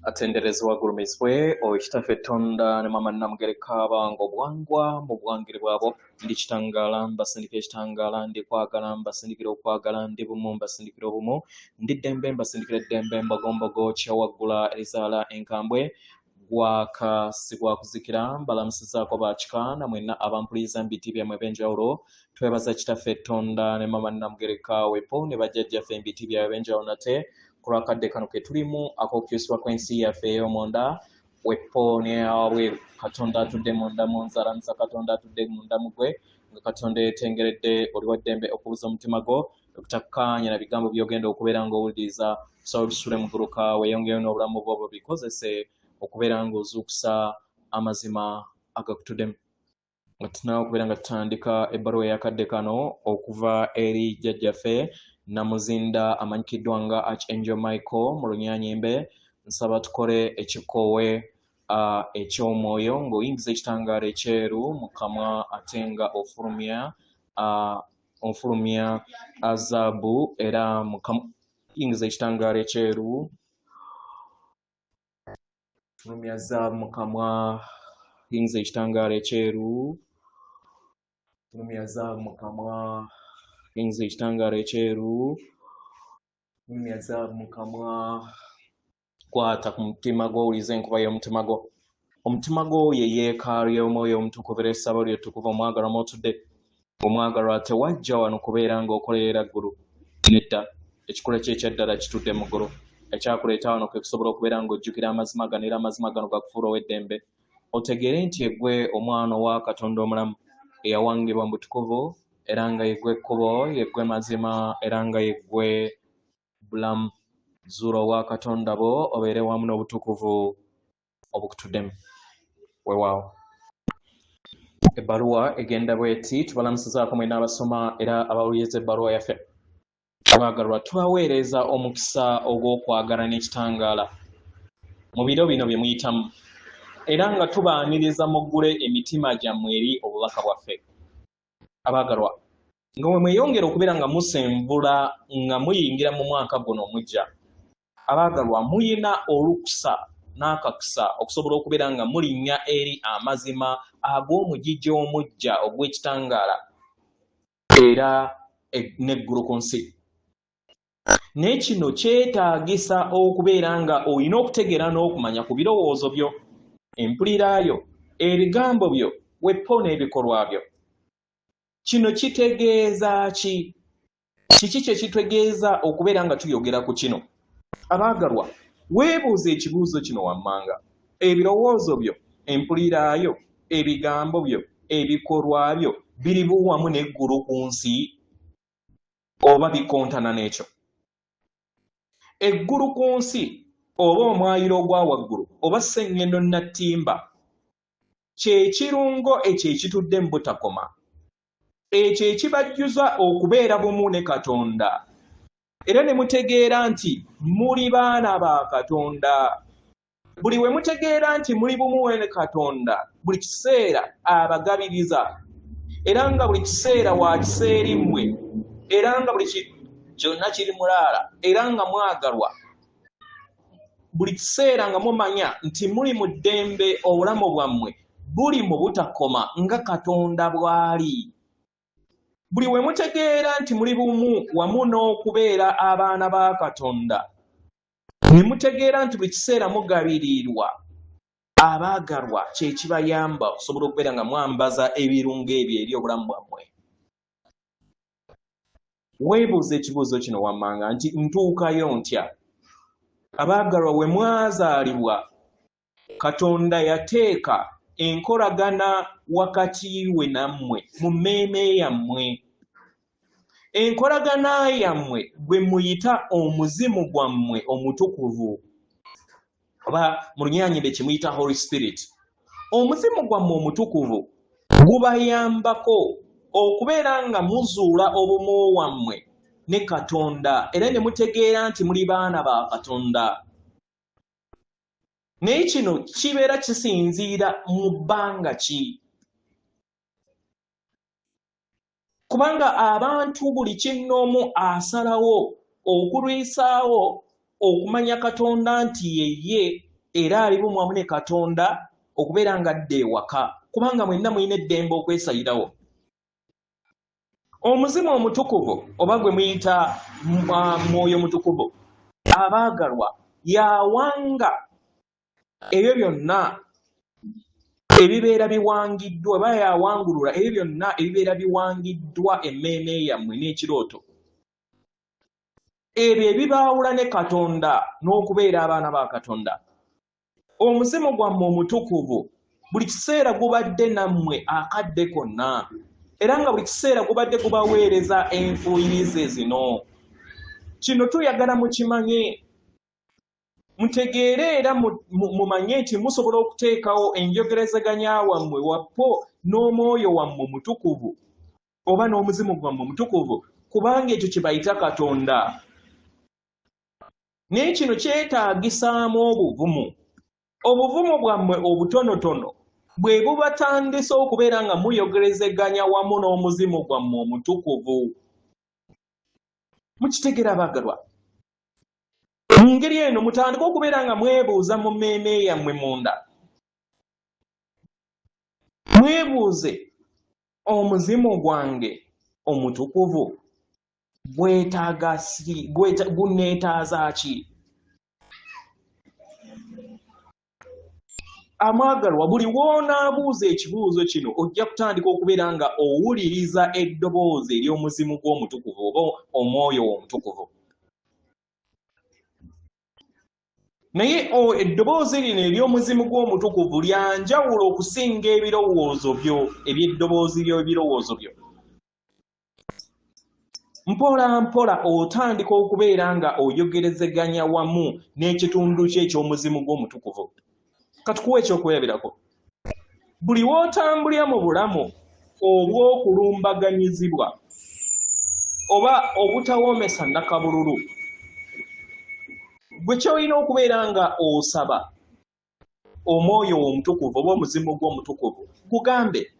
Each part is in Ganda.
atenderezebwa agulumizibwe Oweekitaffe Tonda ne Maama Namugereka abange obwangwa mu bwangire bwabo ndi kitangaala mbasindikira ekitangaala ndi kwagala mbasindikira okwagala ndi bumu mbasindikira obumu ndi ddembe mbasindikira eddembe mbogombogo kyawaggula erizaala enkambwe gwaka si gwakuzikira mbalamusizaako baakika namwenna abampuliriza mu biti byammwe eb'enjawulo twebaza Kitaffe Tonda ne Maama Namugereka wepo ne bajjajjaffe mu biti byabwe eb'enjawulo nate ku lwakadde kano ke tulimu ak'okukyusibwa kw'ensi yaffe ey'omunda wepo ne abwe Katonda atudde munda mu nzaalanisa Katonda atudde munda mu gwe nga Katonda yeetengeredde oli wa ddembe okubuza omutima gwo okutakkaanya na bigambo by'ogenda okubeera ng'owuliriza tusaba bisule mu gguluka weeyongeyo n'obulamu bwo bikozese okubeera ng'ozuukusa amazima agakutuddemu nga tunaawe okubeera nga tutandika ebbaluwa ey'akadde kano okuva eri jjajjaffe Namuzinda amanyikiddwa nga Archangel Michael mu Lunyanyimbe. Nsaba tukole ekikoowe eky'omwoyo ng'oyingiza ekitangaala ekyeru mu kamwa ate nga ofulumya azaabu era yingiza ekitangaala ekyeru fulumya zaabu mu kamwa yingiza ekitangaala ekyeru fulumya zaabu mu kamwa yingiza ekitangaala ekyeru fulumya zaabu mu kamwa kwata ku mutima gwo owulize enkuba y'omutima gwo. Omutima gwo ye yeekaalu y'omwoyo omutukuvu era essabo ly'ettukuvu omwagalwa mw'otudde. Omwagalwa tewajja wano kubeera ng'okolerera ggulu nedda ekikula kye ekyaddala kitudde mu ggulu ekyakuleeta wano kwe kusobola okubeera ng'ojjukira amazima gano era amazima gano gakufuula ow'eddembe otegeere nti yeggwe omwana owa Katonda omulamu eyawangibwa mu butukuvu era nga yeggwe ekkubo yeggwe mazima era nga yeggwe bulamu. Zuula owa Katonda bo obeere wamu n'obutukuvu obukutuddemu. Weewaawo. Ebbaluwa egenda bw'eti tubalamusizaako mwenna abasoma era abawuliriza ebbaluwa yaffe. Abaagalwa tubaweereza omukisa ogw'okwagala n'ekitangaala mu biro bino bye muyitamu era nga tubaaniriza muggule emitima gyammwe eri obubaka bwaffe. Abaagalwa nga mwe mweyongera okubeera nga musenvula nga muyingira mu mwaka guno omujja. Abaagalwa muyina olukusa n'akakusa okusobola okubeera nga mulinnya eri amazima ag'omugijja omujja ogw'ekitangaala era n'eggulu ku nsi. Naye kino kyetaagisa okubeera nga olina okutegeera n'okumanya ku birowoozo byo, empulira yo, ebigambo byo, wepo n'ebikolwa byo. Kino kitegeeza ki? Kiki kye kitegeeza okubeera nga tuyogera ku kino? Abaagalwa, weebuuze ekibuuzo kino wammanga. Ebirowoozo byo, empulira yo, ebigambo byo, ebikolwa byo biri buwamu n'eggulu ku nsi oba bikontana n'ekyo? Eggulu ku nsi oba omwayiro ogwa waggulu oba sseŋŋendo nattimba kye kirungo ekyo ekitudde mu butakoma ekyo ekibajjuza okubeera bumu ne Katonda era ne mutegeera nti muli baana ba Katonda. Buli we mutegeera nti muli bumu ne Katonda buli kiseera abagabiriza era nga buli kiseera wa kiseeri mmwe era nga buli kyonna kiri mulaala era nga mwagalwa buli kiseera nga mumanya nti muli mu ddembe obulamu bwammwe buli mu butakoma nga Katonda bw'ali. Buli we mutegeera nti muli bumu wamu n'okubeera abaana ba Katonda ne mutegeera nti buli kiseera mugabirirwa. Abaagalwa kye kibayamba okusobola okubeera nga mwambaza ebirungo ebyo eri obulamu bwammwe. Weebuuza ekibuuzo kino wammanga nti ntuukayo ntya? Abaagalwa we mwazaalibwa Katonda yateeka enkolagana wakati we nammwe mu mmeeme yammwe. Enkolagana yammwe gwe muyita omuzimu gwammwe omutukuvu oba mu Lunyanyimbe kye muyita Holy Spirit. Omuzimu gwammwe omutukuvu gubayambako okubeera nga muzuula obumu wammwe ne Katonda era ne mutegeera nti muli baana ba Katonda. Naye kino kibeera kisinziira mu bbanga ki? Kubanga abantu buli kinnoomu asalawo okulwisaawo okumanya Katonda nti yeye era ali bumu wamu ne Katonda okubeera nga adda ewaka kubanga mwenna mulina eddembe okwesayirawo. Omuzimu omutukuvu oba gwe muyita mwoyo mutukuvu, abaagalwa, yawanga ebyo byonna ebibeera biwangiddwa oba yawangulula ebyo byonna ebibeera biwangiddwa emmeeme yammwe n'ekirooto. Ebyo ebibaawula ne Katonda n'okubeera abaana ba Katonda. Omuzimu gwammwe omutukuvu buli kiseera gubadde nammwe akadde konna, era nga buli kiseera gubadde gubaweereza enfuuyirize zino. Kino tuyagala mukimanye, mutegeere era mumanye nti musobola okuteekawo enjogerezeganya wammwe wappo n'omwoyo wammwe mutukuvu oba n'omuzimu gwammwe mutukuvu, kubanga ekyo kye bayita Katonda. Naye kino kyetaagisaamu obuvumu. Obuvumu bwammwe obutonotono bwe bubatandisa okubeera nga muyogerezeganya wamu n'omuzimu gwammwe omutukuvu. Mukitegeera baagalwa? Mu ngeri eno mutandika okubeera nga mwebuuza mu mmeeme yammwe munda. Mwebuuze, omuzimu gwange omutukuvu guneetaaza ki? Amwagalwa, buli w'onaabuuza ekibuuzo kino ojja kutandika okubeera nga owuliriza eddoboozi ery'omuzimu gw'omutukuvu oba omwoyo omutukuvu. Naye eddoboozi lino ery'omuzimu gw'omutukuvu lya njawulo okusinga ebirowoozo byo eby'eddoboozi ly'ebirowoozo byo. Mpola mpola otandika okubeera nga oyogerezeganya wamu n'ekitundu kye eky'omuzimu gw'omutukuvu. Katukuwa ekyokweyabirako. Buli w'otambulira mu bulamu obw'okulumbaganyizibwa oba obutawoomesa nnakabululu, gwe kyolina okubeera nga osaba omwoyo omutukuvu oba omuzimu gw'omutukuvu, gugambe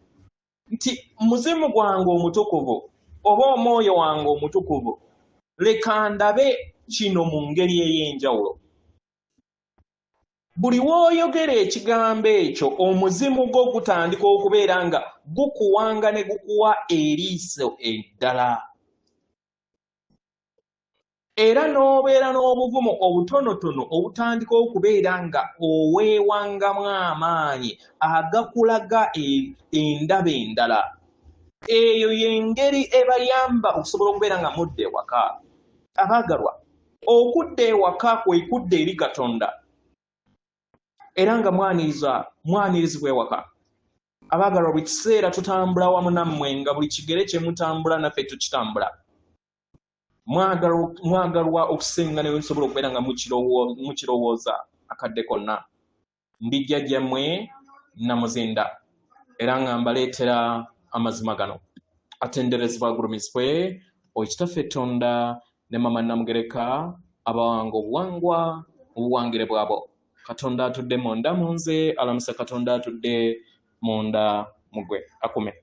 nti muzimu gwange omutukuvu oba omwoyo wange omutukuvu, leka ndabe kino mu ngeri ey'enjawulo. Buli w'oyogera ekigambo ekyo, omuzimu gwo gutandika okubeera nga gukuwanga ne gukuwa eriiso eddala. Era n'obeera n'obuvumu obutonotono obutandika okubeera nga oweewangamu amaanyi agakulaga endaba endala. Eyo y'engeri ebayamba okusobola okubeera nga mudda ewaka. Abaagalwa, okudda ewaka kwe kudda eri Katonda era nga mwanirizibwa ewaka. Abaagalwa, buli kiseera tutambula wamu nammwe nga buli kigere kye mutambula naffe tukitambula. Mwagalwa okusinga ne musobola okubeera nga mukirowooza akadde konna. Ndi jjajjammwe Namuzinda era nga mbaleetera amazima gano. Atenderezebwa agulumizibwe Okitaffe Tonda ne Mama Namugereka abawanga obuwangwa obuwangire bwabo. Katonda atudde munda mu nze, alamuse Katonda atudde munda mu gwe. Akume.